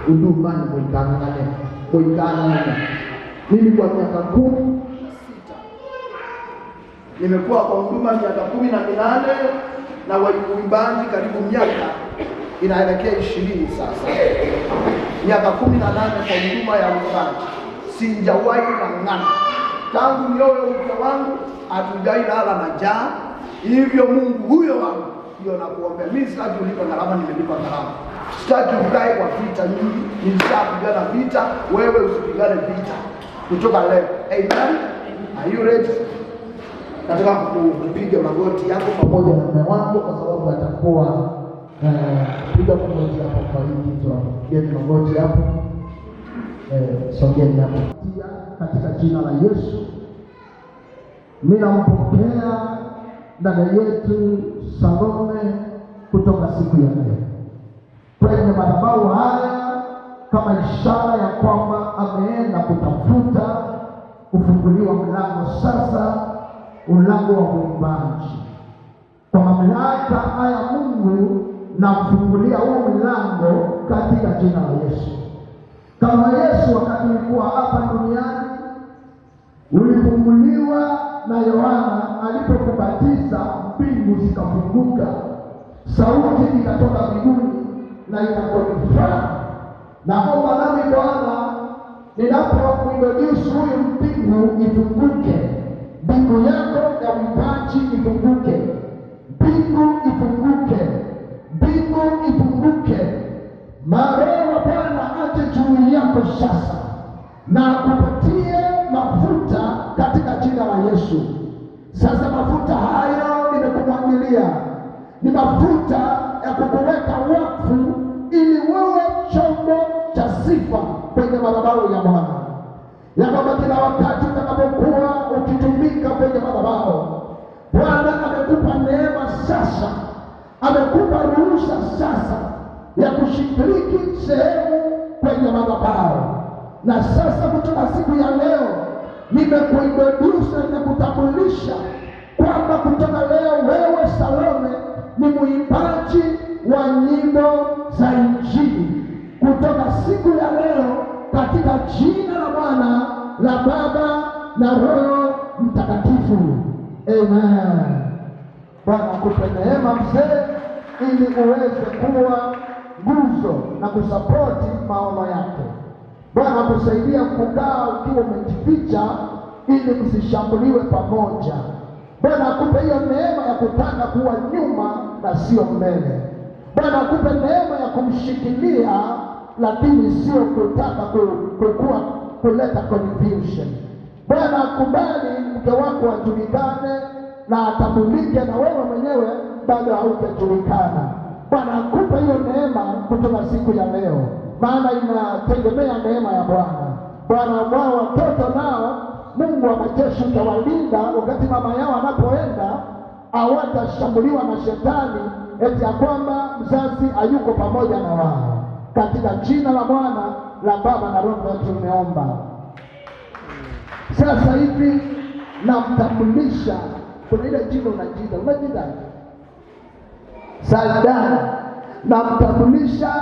huduma ni kuikana. Mimi kwa miaka 16 nimekuwa kwa huduma miaka 18 na uimbaji karibu miaka inaelekea 20 sasa. Miaka 18 kwa huduma ya uimbaji. Sijawahi ng'ang'ana. Tangu nioe mke wangu hatujai lala na njaa. Hivyo Mungu huyo wangu ndio nakuombea. Mimi sitaki ulipe gharama, nimelipa gharama. Sitaki ukae kwa vita nyingi. Nitapigana vita, wewe usipigane vita. Kutoka leo. Amen. Are you ready? Nataka kupiga magoti yako pamoja na mume wangu kwa sababu atakuwa piga magoti hapo kwa hii kitu. Piga magoti hapo. Sogeni hapo. Katika jina la Yesu ninampokea dada yetu Salome kutoka siku ya leo kwenye madhabahu haya kama ishara ya kwamba ameenda kutafuta kufunguliwa mlango sasa, mlango wa uimbaji. Kwa mamlaka haya Mungu namfungulia huo mlango katika jina la Yesu. Kama Yesu wakati alikuwa hapa duniani ulifunguliwa na Yohana alipokubatiza, mbingu zikafunguka, sauti ikatoka mbinguni na ikakonfirm. Naomba nami Bwana ninapokuintroduce huyu mbingu ifunguke, mbingu yako ya uimbaji ifunguke, mbingu ifunguke, mbingu ifunguke. Maroho Bwana aje juu yako sasa na kupatie mafuta katika jina la Yesu. Sasa mafuta hayo nimekumwagilia, ni mafuta ya kukuweka wakfu ili wewe chombo cha sifa kwenye madhabahu ya Bwana. Ya kwamba kila wakati utakapokuwa ukitumika kwenye madhabahu, Bwana amekupa neema sasa, amekupa ruhusa sasa ya kushiriki sehemu kwenye madhabahu. Na sasa kutoka siku ya leo nimekuintroduce na kutambulisha kwamba kutoka leo wewe Salome ni muimbaji wa nyimbo za Injili. Kutoka siku ya leo katika jina la Bwana, la Baba na Roho Mtakatifu. Amen. Bwana akupe neema mzee, ili uweze kuwa nguzo na kusapoti maono yake. Bwana akusaidia kukaa ukiwa umejificha ili msishambuliwe pamoja. Bwana akupe hiyo neema ya kutaka kuwa nyuma na sio mbele. Bwana akupe neema ya kumshikilia lakini sio kutaka kuleta confusion. Bwana akubali mke wako ajulikane na atambulike na wewe mwenyewe bado haujajulikana. Bwana akupe hiyo neema kutoka siku ya leo, maana inategemea neema ya Bwana. Bwana wao watoto nao Mungu wa majeshi utawalinda wakati mama yao anapoenda, hawatashambuliwa na shetani eti ya kwamba mzazi hayuko pamoja na wao. Katika jina la Bwana, la Baba na Roho wetu tumeomba. Sasa hivi namtambulisha, kuna ile jina unajida Saldan. Namtambulisha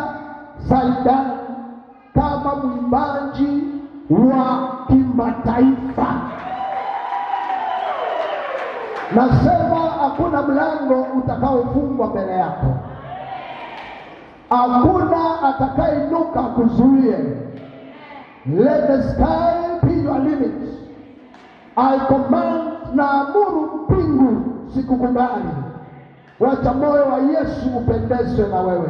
Saldan kama mwimbaji wa kimataifa. Nasema hakuna mlango utakaofungwa mbele yako, hakuna atakayeinuka kuzuie. Let the sky be your limit. I command, na amuru mbingu sikukubali. Wacha moyo wa Yesu upendezwe na wewe.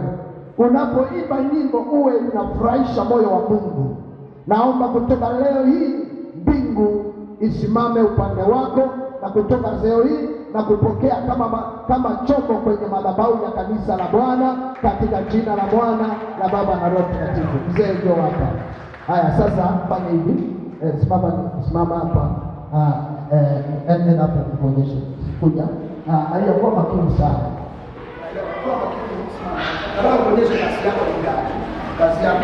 Unapoimba nyimbo uwe unafurahisha moyo wa Mungu. Naomba kutoka leo hii mbingu isimame upande wako, na kutoka leo hii na kupokea kama chombo kwenye madhabahu ya kanisa la Bwana, katika jina la Bwana, la Baba na Roho Mtakatifu. Mzee njoo hapa. Haya, sasa fanya hivi. Simama hapa. Enda hapo kuonyesha. Kuja. Aliyokuwa makini sana. Nataka kuonyesha kazi yako ni gani? Kazi yako.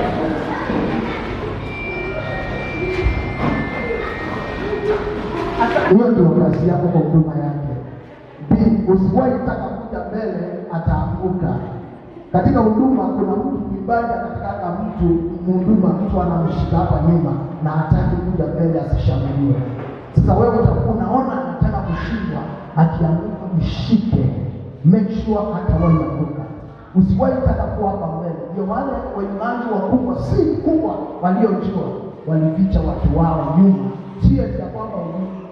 Hiyo ndio kazi yako kwa huduma yake. Usiwahi taka kuja mbele ataanguka. Katika huduma kuna mtu mwimbaji anataka mtu mhuduma mtu anamshika hapa nyuma na hataki kuja mbele asishambuliwe. Sasa wewe utakuwa unaona anataka kushindwa, akianguka mshike, make sure hatawahi kuanguka. Usiwahi taka kuwa hapa mbele. Ndio wale waimbaji wakubwa si kubwa waliojua walificha watu wao nyuma. Sio ya kwamba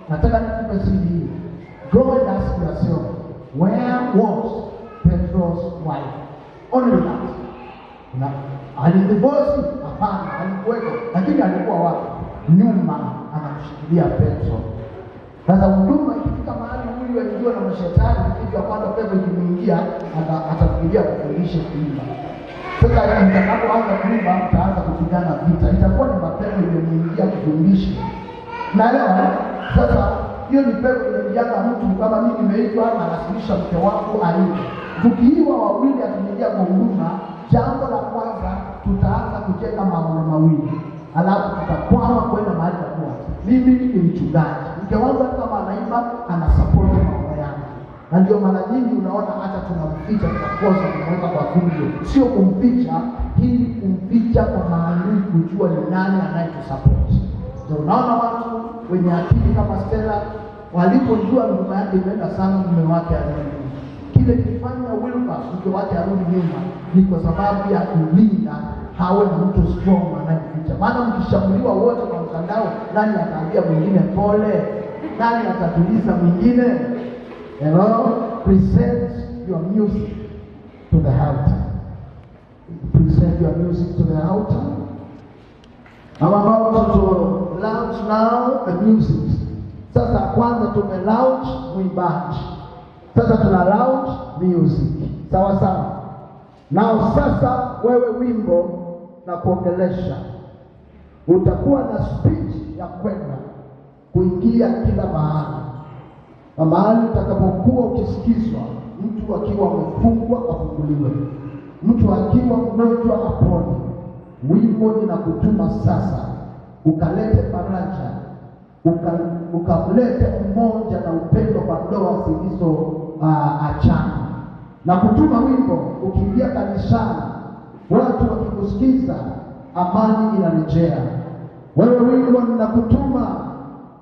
nataka nikupe siri hii. Go and ask yourself, where was Petro's wife? Only that. Na alidivorce? Hapana, alikuwepo, lakini alikuwa wapi? Nyuma anamshikilia Petro. Sasa huduma ikifika mahali huyu alijiwa na mashetani, kitu ya kwanza Petro ikimwingia atafikiria kufundisha kuimba. Sasa mtakapoanza kuimba mtaanza kupigana vita, itakuwa ni mapema iliyomwingia kufundisha. Naelewa? Sasa hiyo ni pepo inaingiaga mtu kama mimi nimeitwa na nasimisha mke wangu aende. Tukiiwa wawili akiingia kwa huduma, jambo la kwanza tutaanza kujenga maono mawili. Alafu tutakwama kwenda mahali pa kuwa. Mimi ni mchungaji. Mke wangu kama anaimba ana support maono yangu. Na ndio mara nyingi unaona hata tunamficha tunakosa tunaweka kwa video. Sio kumficha, ili kumficha kwa maana kujua ni nani anayetusupport. Ndio unaona watu wenye akili kama Stella walipojua nyumba yake imeenda sana, mume wake arudi. Kile kifanya Wilma mke wake arudi nyuma ni kwa sababu ya kulinda hawe na mtu strong anayeficha. Maana mkishambuliwa wote kwa mtandao, nani ataambia mwingine pole? Nani atatuliza mwingine? Hello, present your music to the altar. Present your music to the altar. I'm about to launch now the music. Sasa kwanza launch mwimbaji. Sasa tuna launch music. Sawa sawa. Now sasa wewe wimbo na kuongelesha. Utakuwa na speech ya kwenda kuingia kila mahali. Na mahali utakapokuwa ukisikizwa, mtu akiwa amefungwa afunguliwe. Mtu akiwa mgonjwa apone. Wimbo ninakutuma sasa ukalete faraja, ukalete umoja na upendo kwa ndoa zilizo achana. Na kutuma wimbo ukiingia kanisani, watu wakikusikiza, amani inarejea. Wewe wimbo ninakutuma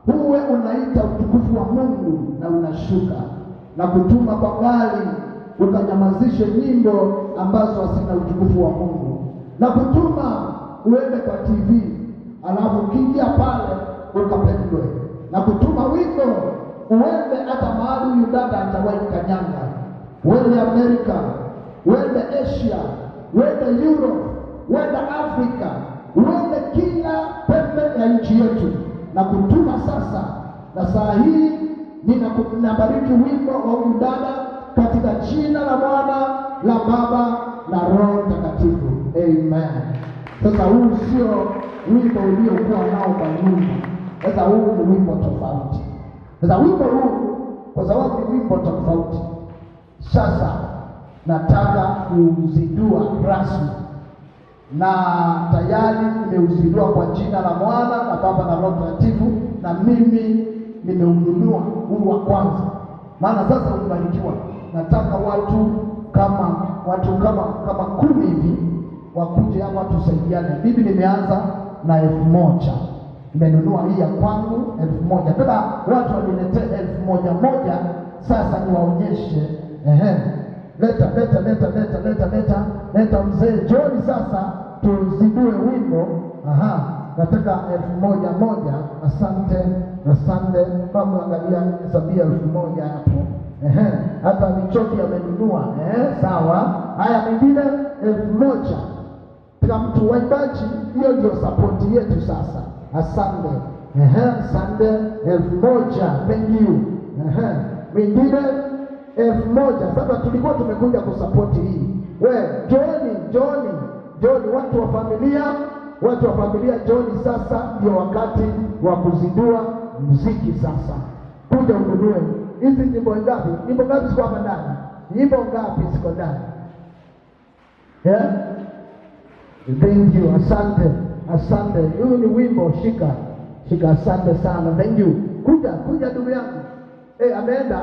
uwe unaita utukufu wa Mungu na unashuka. Na kutuma kwa gari ukanyamazishe nyimbo ambazo hazina utukufu wa Mungu. Na kutuma uende kwa TV, alafu ukiingia pale ukapendwe. Na kutuma wimbo uende hata mahali huyu dada atawahi kanyanga. Uende Amerika, uende Asia, uende Europe, uende Afrika, uende kila pembe ya nchi yetu. Na kutuma sasa, na saa hii ninabariki wimbo wa huyu dada katika jina la Bwana, la Baba na Roho Mtakatifu. Amen. Sasa huu sio wimbo uliokuwa nao kwa nyuma. Sasa huu ni wimbo tofauti. Sasa wimbo huu kwa sababu ni wimbo tofauti, sasa nataka kuzindua rasmi, na tayari nimeuzindua kwa jina la Mwana na Baba na Roho Mtakatifu, na mimi nimeundunua huu wa kwanza. Maana sasa umebarikiwa. Nataka watu kama 10 hivi wakuje hapa tusaidiane. Mimi nimeanza na 1000. Nimenunua hii ya kwangu 1000. Tena watu waniletee 1000. Sasa niwaonyeshe. Leta mzee John, sasa tuzindue wimbo. Nataka 1000. Asante. Mama angalia sabia 1000 hapo. Hata michoki amenunua. Sawa. Haya mengine 1000. Kila mtu waimbaji, hiyo ndio support yetu sasa. Asante. Asante 1000. Thank you. Mengine 1000. Sasa tulikuwa tumekuja kusupport hii. John, watu wa familia John, sasa ndio wakati wa kuzindua muziki sasa. Kuja ununue. Hizi nyimbo ngapi? Nyimbo ngapi ziko hapa ndani? Nyimbo ngapi ziko ndani? Thank you. Asante. Huyu ni wimbo, shika. Asante sana. Thank you. Kuja ndugu yangu. Ameenda.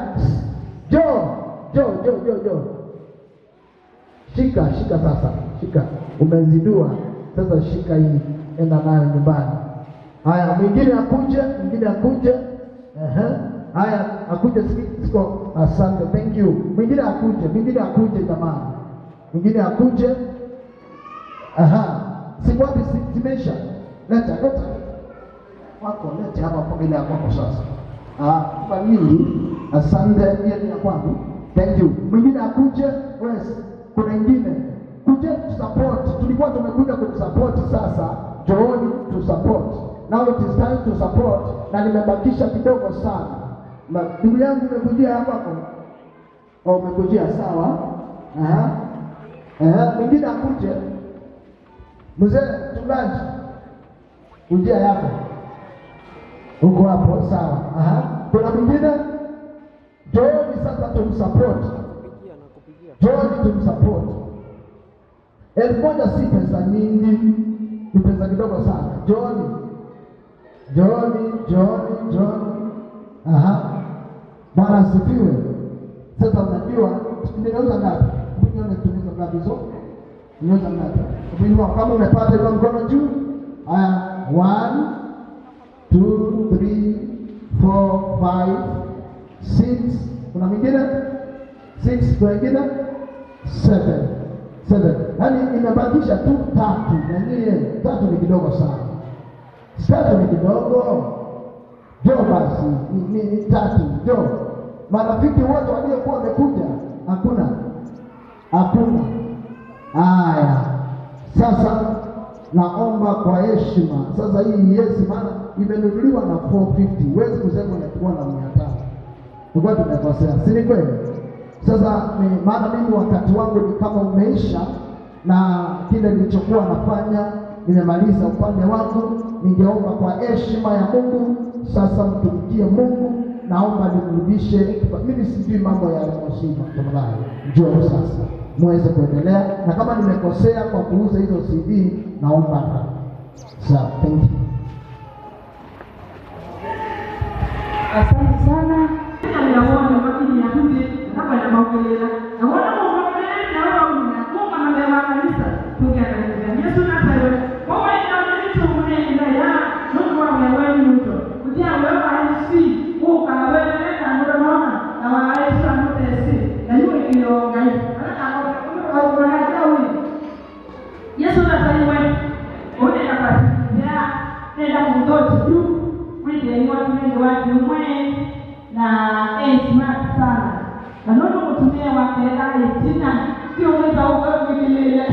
Jo. Shika sasa. Umezindua. Sasa shika hii, enda nayo nyumbani. Haya, mwingine akuje. Haya, akuje siko. Asante, thank you. Mwingine akuje jamani. Mwingine akuje. Si wapi zimesha. Leta. Wako leta hapa kwa ile yako sasa. Kwa nini? Asante, hiyo ni ya kwangu. Thank you. Mwingine akuje, kuna ingine. Kuje support. Tulikuwa tumekuja kusupport sasa. Jooni to support. Now it is time to support. Na nimebakisha kidogo sana. Ndugu yangu umekujia hapa kwa. Umekujia sawa? Mwingine akuje. Mzee mchungaji. Ujia yako. Huko hapo sawa. Kuna mwingine? Jooni sasa tumsupport. Jooni tumsupport. 1,000 si pesa nyingi. Ni pesa kidogo sana. Jooni. Bwana asifiwe. Sasa unajua tunauza ngapi? Tunauza ngapi hizo? Tunauza ngapi? Kama umepata ile mkono juu. 1 2 3 4 5 6. Kuna mwingine? 6. Kuna mwingine? 7. Yaani imebakisha tu 3. Na nini? 3 ni kidogo sana. 3 ni kidogo. Jo basi ni 3. Jo. Marafiki wote waliokuwa wamekuja hakuna. Haya. Sasa naomba kwa heshima. Sasa hii Yesu maana imenunuliwa na 450. Huwezi kusema unachukua na 500. Tulikuwa tumekosea. Si ni kweli? Sasa maana mimi wakati wangu ni kama umeisha na kile nilichokuwa nafanya nimemaliza upande wangu. Ningeomba kwa heshima ya Mungu sasa mtumikie Mungu. Naomba nimrudishe. Mimi sijui mambo ya msiba tafadhali. Njoo sasa muweze kuendelea, na kama nimekosea kwa kuuza hizo CD naomba. Sawa, thank you. Asante sana. Naona makini ya hivi hapa na maongelea. Naona kwa na kanisa tukiangalia Yesu na tayo. Kwa hiyo ndio tumeenda ya Mungu amewewe mtu. Kutia wewe haisi ukawewe na ndio na waisi amtesi. Na hiyo ndio ngai. Yesu na tayo wewe. Ona hapa. Ya nenda kumtoa tu. Wewe ni watu mwe na smart sana. Na ndio kutumia wake tena sio wewe ukilele.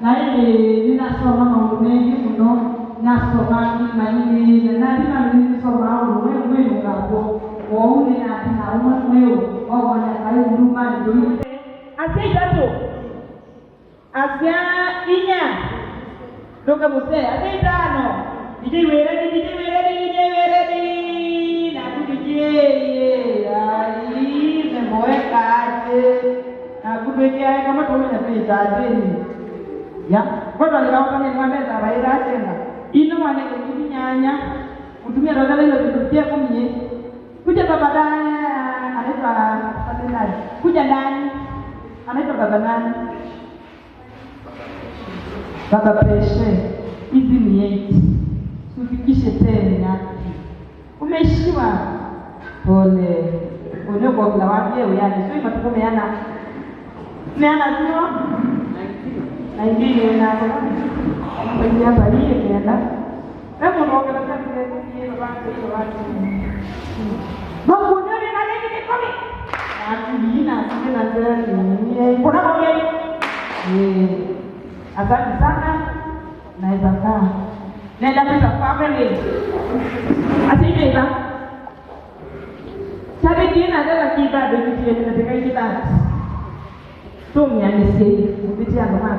Na ile ninasoma mambo mengi mno, nasoma kimani na ninasoma wewe ngapo. Waone na wewe wana kai huduma ndio. Asante Asia inya. Ndoka mzee, asante Nijiwere na kujie ai nemoweka aje na kujia kama tumeona pesa ajeni ya kwa sababu kama ni mwanza baada tena ino mwana kunyanya kutumia dada ile kutia kumye kuja baba ndani anaitwa Fadilani kuja ndani anaitwa baba nani baba peshe hizi ni yeti tufikishe tena. Umeshiwa pole. Kwa kula wapi wewe yani sio hivyo tukomeana. Meana sio? Na ingine na kwa hapa hii imeenda. Hebu naongea na watu. Mungu ndio nini komi? Akijina tena ndani. Kuna ngombe. Asante sana. Naweza kaa. Nenda kwa family. Asije sabi kina dala kita begitu katika kita. Tumia nisi kupitia ngoma.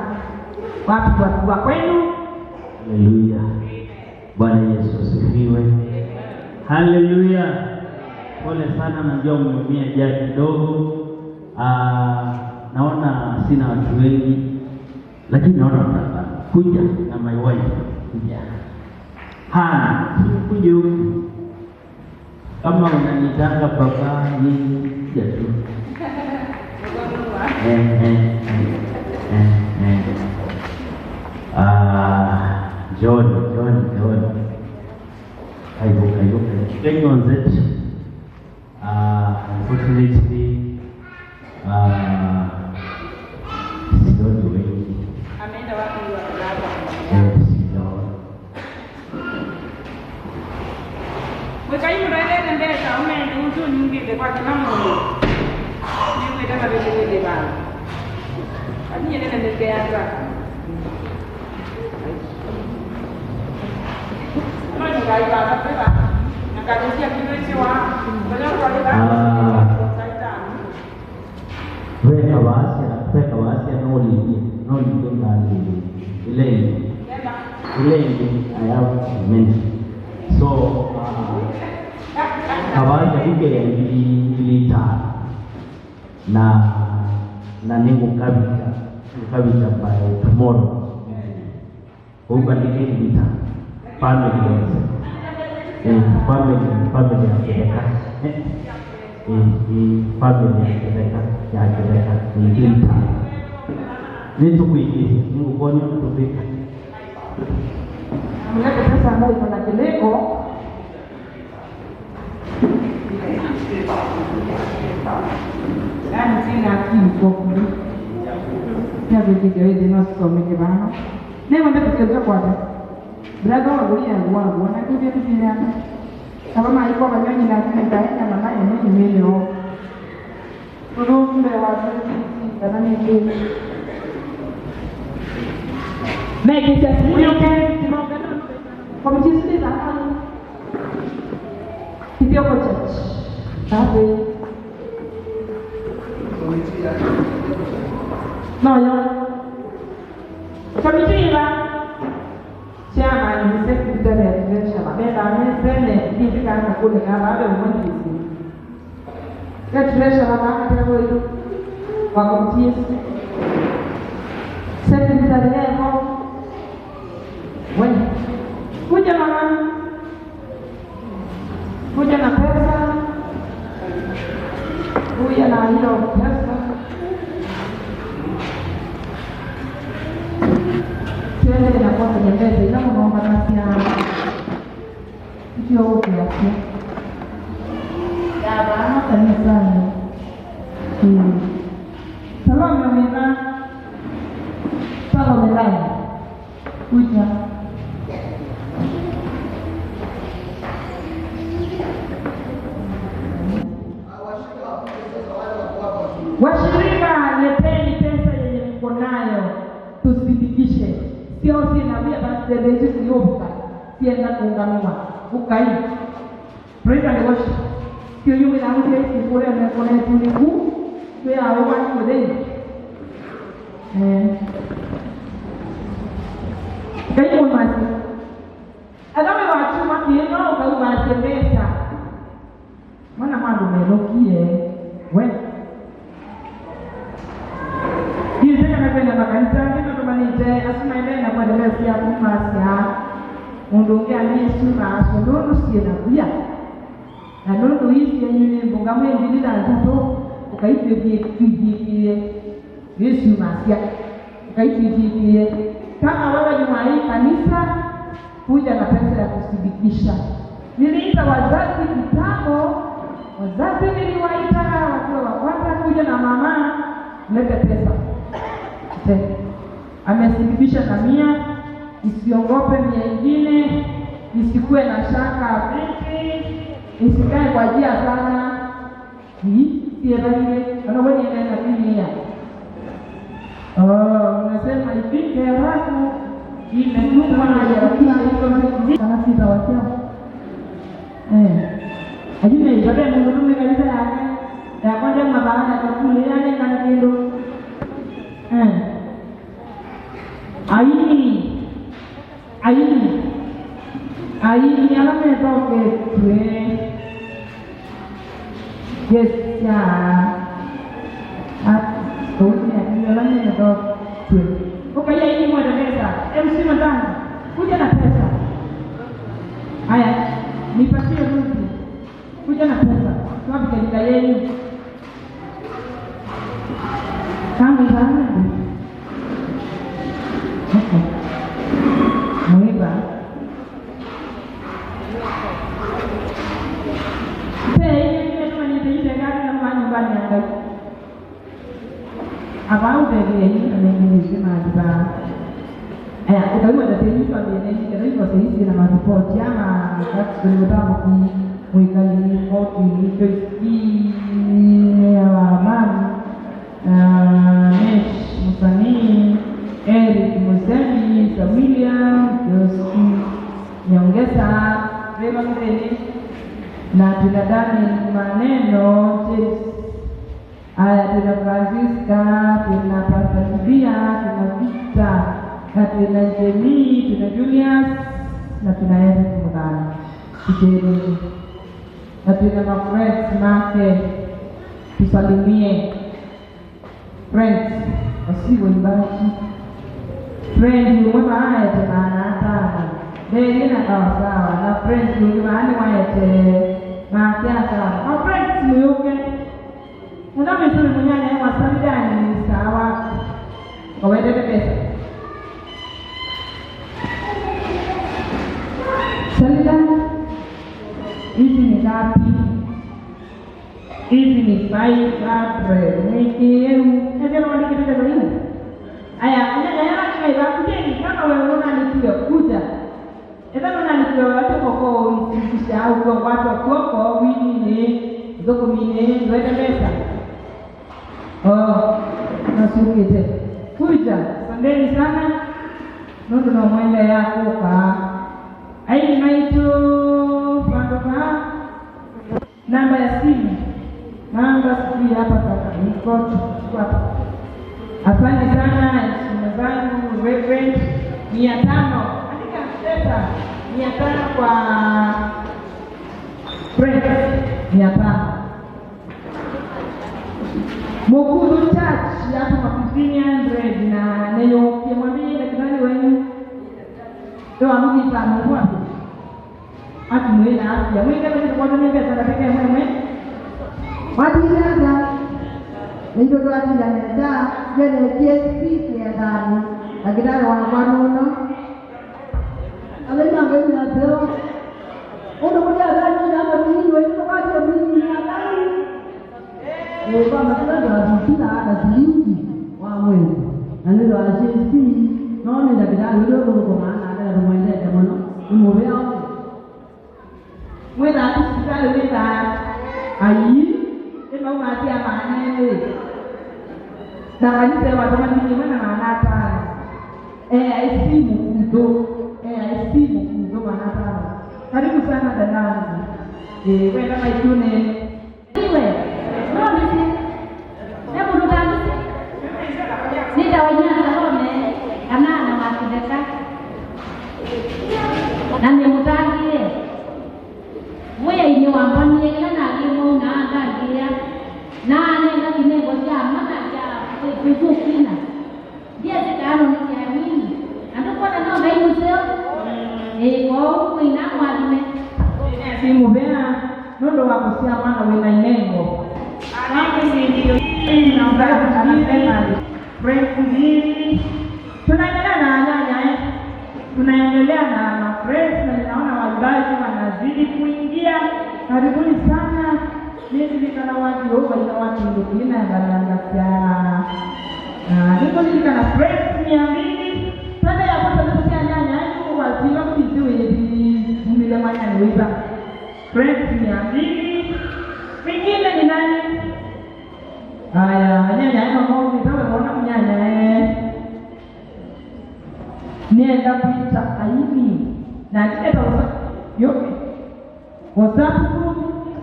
Wapi watu wa kwenu? Haleluya. Bwana Yesu asifiwe. Haleluya. Pole sana najua mmeumia jana kidogo. Naona sina watu wengi. Lakini naona kuja na my wife kuja. Kuja huku. Kama unanitaka baba nini jatu. John. Kaibu. Kenyon that unfortunately don't do it. Ameenda wapi wa baba? Yes, John. Wekai mrende ndesa ume utu nyingine kwa kinamu. Ni kama vile baba. Ani yeye ndio ngeanza. Kawasia no ngali ile I have mentioned. So kawasia ile ilita na ningu kabisa by tomorrow. Huko ndike ilita family ya Kebeka ni ilita nitu kuingia Mungu kwenye kutupika mlete pesa ambayo iko na kileko yani sina kitu ya vile ndio someke bana nema ndio kitu kwa brada wangu na kitu kitu yana kama maiko banyoni na kenda mama yeye milio Rumbe watu kana ni nini Meki jasmine kwa mjisi za hali hivyo kwa church sabe no familia chama ni sekretari ya chama bela mbele hivi kana kule kama wale mwandishi Treasure mama tena kwa kumtia sekretari yako wewe kuja mama kuja na pesa kuja na hiyo pesa tena inakuwa kwenye meza ila unaomba nasi ya hiyo kiasi ya bana kanisani Salome Melai kuja washirika leteni pesa yenye mko nayo tusitikishe sio sinabia basi ndio siomba sienda kuunganua ukai praise and worship sio yule na mtu kule amekona tuliku kwa hao watu wale Kaya masi Adame watu makino kwa basi pesa Mwana mwandu melokie wewe Hizi kana makanisa ndio tumanije asema ile na kwa dada ya kumasi Undongea Yesu na asondoro siena kuya na ndio hizi yenye mbonga mwengi ndio ndio ukaitikie Yesu masia ukaitikie kama wewe ni mwa kanisa kuja na pesa ya kusidikisha niliita wazazi kitambo wazazi niliwaita wakiwa wa kwanza kuja na mama lete pesa amesidikisha na 100 isiongope 100 nyingine isikue na shaka vipi isikae kwa jia sana Tiada-tiada, kalau boleh ada lagi ya. Unasema ifike haraka imekuwa na ya kana kita wacha. Ajine ibada ya Mungu kanisa yake. Ya kwanza mabana ya kule yale kana kendo. Aini alametoke tue. Yes, ya. Dunia ni ndio tu. Ukaya hii mmoja pesa. MC Mandani. Kuja na pesa. Haya, nipatie mtu. Kuja na pesa. Sababu katika yeye. Kama sana. Okay. Mwiba. Kwa hiyo ndio hivyo hivi na maripoti ama wakati tulipotaka kuikali ripoti hii amani Mesh msanii Eric Musemi William Joski Nyongesa Rema Mteni na tuna Dani Maneno James tuna Francisca tuna Pastor Kibia tuna Victor na tuna Jamie tuna Julius na tuna Eric Mugana Kijeni na tuna mafriends make tusalimie friends wasiwe mbaki friend mwema haya tena hata ndio na sawa na friends ndio maana waete na kiasi na friends myoke ndio mtu mwenyewe wa salidani sawa kwa wewe pesa salidani hizi ni ngapi? Hizi ni 500 nikieu ndio wanaandika kitu gani? Aya, anaenda kama kujeni kama wewe unanikia kuja. Eza unanikia watu koko ukisha au kwa watu koko wini zoko mine ndio pesa. Nasukite. Kuja, pandeni sana. Ndio na mwenda yako ka. Ai maitu pandoka. Namba ya simu. Namba sijui hapa sasa. Niko hapa. Asante sana heshima zangu Reverend 500. Andika pesa 500 kwa friend 500. Mukuru Church hapo mafisini 100 na neno kimwambie daktari wenu. Ndio amekuita Mungu hapo. Ati mwena afya. Mwingi kama kwa nini pesa pekee mwe. Madinada ndio ndo atinda jene TSP ya ndani akidai wanakwanono alina ngeni na tero ondo moja ndani na madini wewe kwa sababu mimi na ndani kwa maana ndio ana zilingi wa mwezi na ndio ana TSP naona ndio kidai ndio kwa maana ana mwende kama mmoja mwenda hospitali wenda ayi ema umatia manene na kanisa watu madini mwana manata aisimu kudo aisimu kudo manata karibu sana dadangu wewe kama itune iwe ndio hebu ndugu nita wanyana home kanana wakideka na nimutangire wewe ni wambani kana kimo na angalia nane na kinego cha mama cha kujukina dia tekano ni kiamini andoko na nao ngai mseo kwa kuina mwalime simu bena nondo wa kusia mwana wena inengo mimi ndio na mbaya anasema friends hii tunaendelea na nyanya tunaendelea na friends na naona wazazi wanazidi kuingia karibuni sana mimi nikana watu huko ina watu ndio ina baraka sana niko nikana friends 200 sana ya kwanza kusia nyanya hiyo wazima kujue hivi mimi mwana niweza friends 200 mingine ni nani haya nyanya hiyo mmoja ndio unaona nyanya nienda pita hivi na kile tawa yote WhatsApp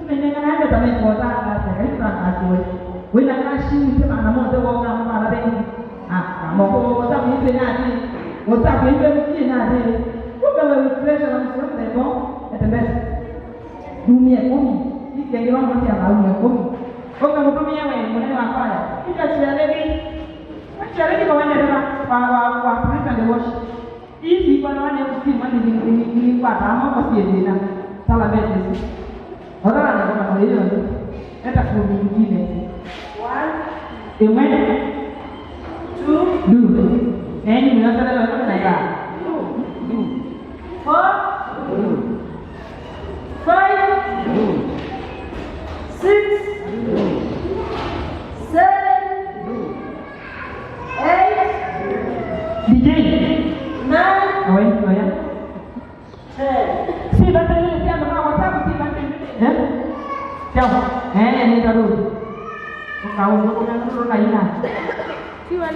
tumenyenga naye tamai kwa sasa kaisa atiwe wena kashi sema na moto kwa mara bengi mambo WhatsApp hivi nani WhatsApp hivi mki nani kumbe wewe pressure na msongo ndio etembea dunia kumi ikenge wangu ya dunia kumi kwa mtumia wewe mwenye wafanya kisha chialeni kwa wale wa Afrika ndio washi hivi bwana wane kusima ni kwa kama kwa siedina sala beti wala na kama hiyo hata kwa mwingine 1 2 do yani mnasema leo kama naika 4 5 6 7 8 DJ Awai tu ya. Si bata ni siapa nak WhatsApp si bata ni? Siapa? Ni tahu. Kau bukan orang lain lah.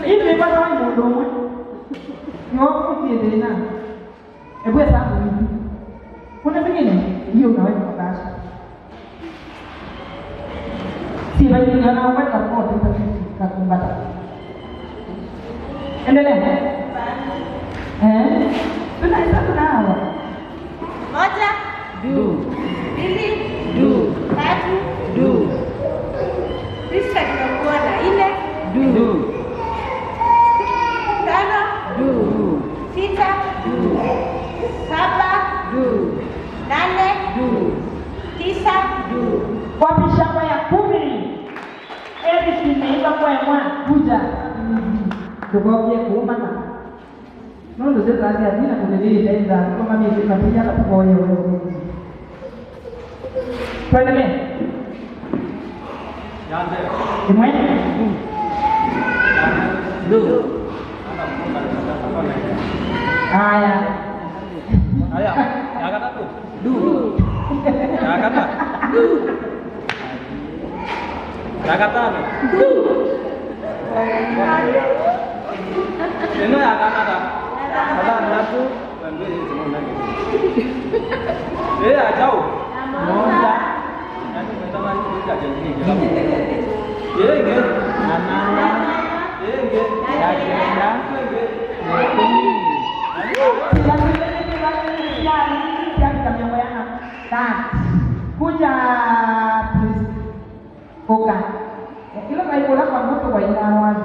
Ini lepas orang bodoh. Ngok dia dia na. Buat apa ni? Kuna begini, you kau yang atas. Si bata ni nak awak tak mau tu tak bata. Endelea. Tunaisa tunawa. Moja. Do. Mbili. Do. Tatu. Do. Sita tunakuwa na nne. Do. Tano. Do. Sita. Do. Saba. Do. Nane. Do. Tisa. Do. Wapi shamba ya 10? Simeiva kwa mwa kuja. Tukoje kuuma na. Nondo zetu hadi adina kumelili tenda kama mimi nikapiga na tukoje wewe. Tuendelee. Yande. Imwene. Do. Aya. Ya kata tu. Do. Ya kata. Ya kata. Do. Ini ya kata dah. Kata nafsu. Jauh. Moja. Nanti kita lagi kerja jadi. Ini. Anana. Ini. Ya kena. Kuja please. Oka. Kila kali bola kwa mtu wainawa.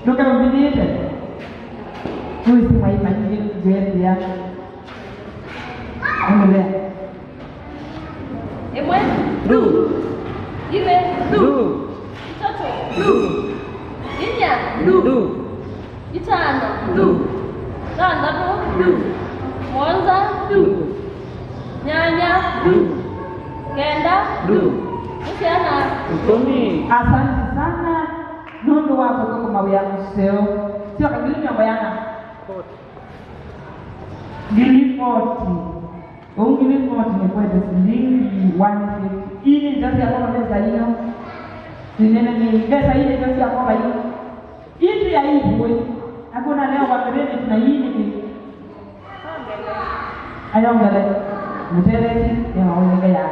Duka mbidite. Tuisi maipanyi jendi ya. Endelea. Emwe. Do. Iwe. Do. Itoto. Do. Inya. Do. Itano. Do. Tandatu. Do. Mwanza. Do. Nyanya. Do. Kenda. Do. Usiana. Kumi. Asante sana. Nondo wako kwa mawe ya mseo. Sio kabili mambo yana. Gilipoti. Gilipoti ni kwa shilingi 150. Ili ndio ya kama pesa hiyo. Ni pesa ile ndio ya kama hiyo. Hivi ya hivi wewe. Hakuna leo kwa credit na hii ni. Ayongale. Mtereki ya maonge ya.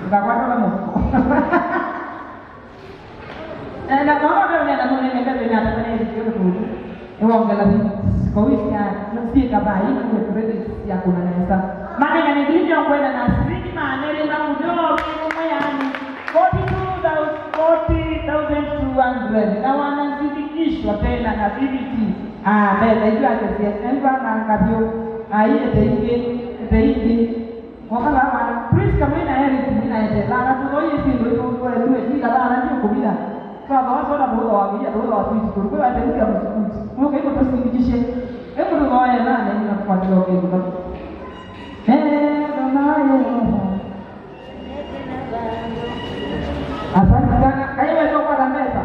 Ngakwata na mko. Na mama ndio anaona ni mbele na atakane hiyo tu. Ayongale kwa wiki ya si kama hii ni credit ya kuna nesa. Maana ni kitu kwenda na street manere na mdogo kama yani 40,200 na wanazidikishwa tena na BBT. Mbele hiyo atazienda na ngavyo. Ile wakala wana prince kama ina heri kumina yeye la tu oye si ndio kwa lue ni kala na ndio kumina kwa sababu na bora wagia bora wa tu kwa kwa ndio ya msukuti kwa hiyo tusikijishe hebu ndio wao na nini nafuatilia kwa hiyo asante sana kaiwa toka na meza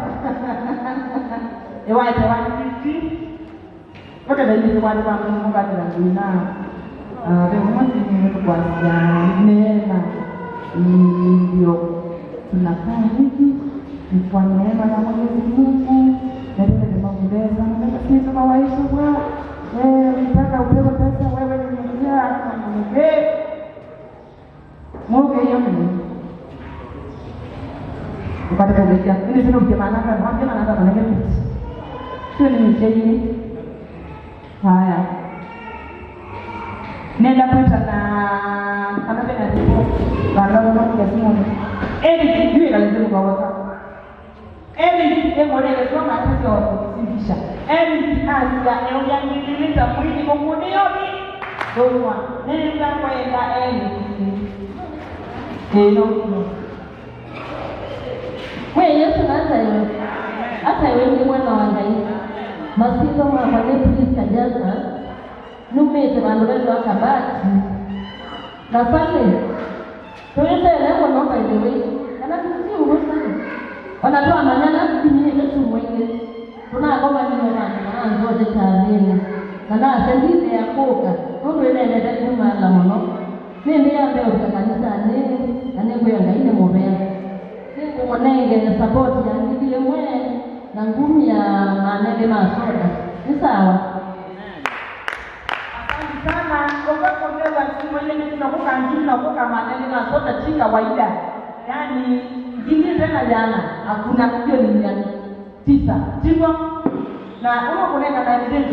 ewa ite waniti oke ndio kwa Mungu atulinda Mungu ni kwa neema ndio tunakaa hivi ni kwa neema ya Mwenyezi Mungu na ndio tunaongeza na sisi kama waishi kwa unataka upewe pesa wewe ni mmoja kama mmoja Mungu hiyo ni upate kuelekea ili sio kujamana kwa mmoja na ndio maneno sio ni mchezo haya nenda pata na kama tena ndipo baada ya simu eli juu lazima kwa waka eli ngone kwa matatizo ya kufundisha eli azia ya ngililita mwili komunioni doa nenda kwenda eli no wewe Yesu hata wewe ni mwana wa Mungu masiko wa Yesu kajaza numete vandu wakabati na pale tuendelee kuomba ile kana tusiuruhusu wanatoa maneno kimine yetu mwenyewe tunagoma nino kana nzote tathini kana sendile ya kuka nundu ilelete kumala muno nindi yambe uka kanisani anekuyanga ine muvea ningumunenge support yangidile mwe na ngumi ya manenge masoda ni sawa. Asante sana ukakombeza kimwele tunakuka njini na kuka manenge masoda chinga waida yani ingine tena jana hakuna hiyo ni 9 sivyo na unakuneka na evidence